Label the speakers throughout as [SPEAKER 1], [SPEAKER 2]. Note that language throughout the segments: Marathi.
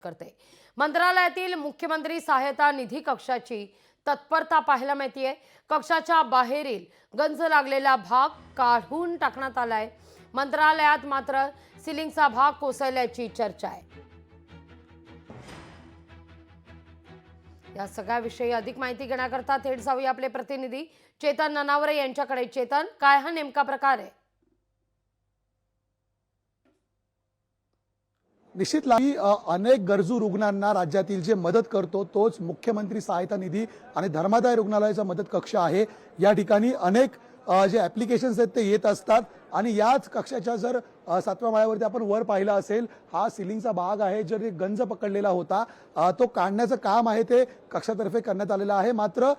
[SPEAKER 1] करते। मंत्रालयातील मुख्यमंत्री सहायता निधी कक्षाची तत्परता पाहायला मिळते। कक्षाच्या बाहेरील गंज लागलेला भाग काढून टाकण्यात आलाय। मंत्रालयात मात्र सिलिंगचा भाग कोसळल्याची चर्चा आहे। या सगळ्याविषयी अधिक माहिती घेण्याकरता थेट जाऊया आपले प्रतिनिधी चेतन ननावरे यांच्याकडे। चेतन, काय हा नेमका प्रकार आहे?
[SPEAKER 2] निश्चित अनेक गरजू रुग्णांना राज्यातील जे मदत करतो तोच मुख्यमंत्री सहायता निधी आणि धर्मादाय रुग्णालयाचा मदत कक्ष आहे। या ठिकाणी अनेक जे ॲप्लिकेशन्स आहेत ते येत असतात आणि याच कक्षाच्या जर 7व्या माळ्यावरती आपण वर पाहिलं असेल, हा सिलिंगचा भाग आहे जो गंज पकडलेला होता तो काढण्याचं काम आहे ते कक्षातर्फे करण्यात आलेलं आहे। मात्र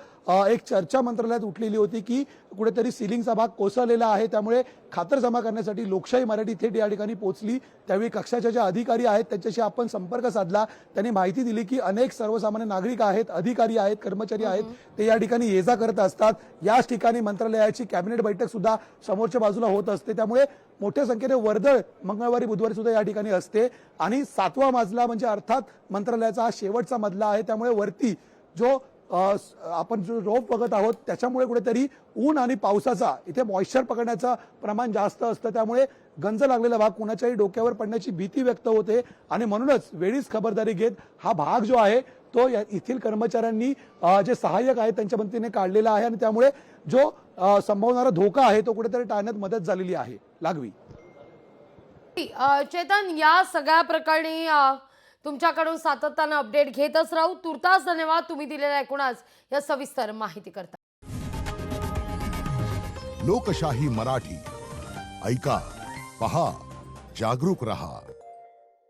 [SPEAKER 2] एक चर्चा मंत्रालयात उठलेली होती की कुठेतरी सिलिंगचा भाग कोसळलेला आहे, त्यामुळे खातरजमा करण्यासाठी लोकशाही मराठी थेट या ठिकाणी पोहोचली। त्यावेळी कक्षाचे जे अधिकारी आहेत त्यांच्याशी आपण संपर्क साधला। त्यांनी माहिती दिली की अनेक सर्वसामान्य नागरिक आहेत, अधिकारी आहेत, कर्मचारी आहेत, ते या ठिकाणी ये-जा करत असतात। याच ठिकाणी मंत्रालयाची कॅबिनेट बैठक सुद्धा समोरच्या बाजूला होत असते, त्यामुळे मोठ्या संख्येने वर्दळ मंगळवारी बुधवारी सुद्धा या ठिकाणी असते। आणि 7वा मजला म्हणजे अर्थात मंत्रालयाचा हा शेवटचा मजला आहे, त्यामुळे वरती जो आपण जो रोप बघत आहोत त्याच्यामुळे कुठेतरी ऊन आणि पावसाचा इथे मॉइश्चर पकडण्याचं प्रमाण जास्त असतं, त्यामुळे गंज लागलेला भाग कुणाच्याही डोक्यावर पडण्याची भीती व्यक्त होते। आणि म्हणूनच वेळीच खबरदारी घेत हा भाग जो आहे तो येथील कर्मचाऱ्यांनी जे सहाय्यक आहेत त्यांच्या मदतीने काढलेला आहे आणि त्यामुळे जो संभवणारा धोका आहे तो कुठेतरी टाळण्यात मदत झालेली आहे। लागवी
[SPEAKER 1] चेतन, या सगळ्या प्रकरणी तुमच्याकडून सातत्याने अपडेट घेतच राहू। तुर्तास धन्यवाद तुम्ही दिलेल्या एकूणच या सविस्तर माहिती करता।
[SPEAKER 3] लोकशाही मराठी ऐका, पहा, जागरूक रहा।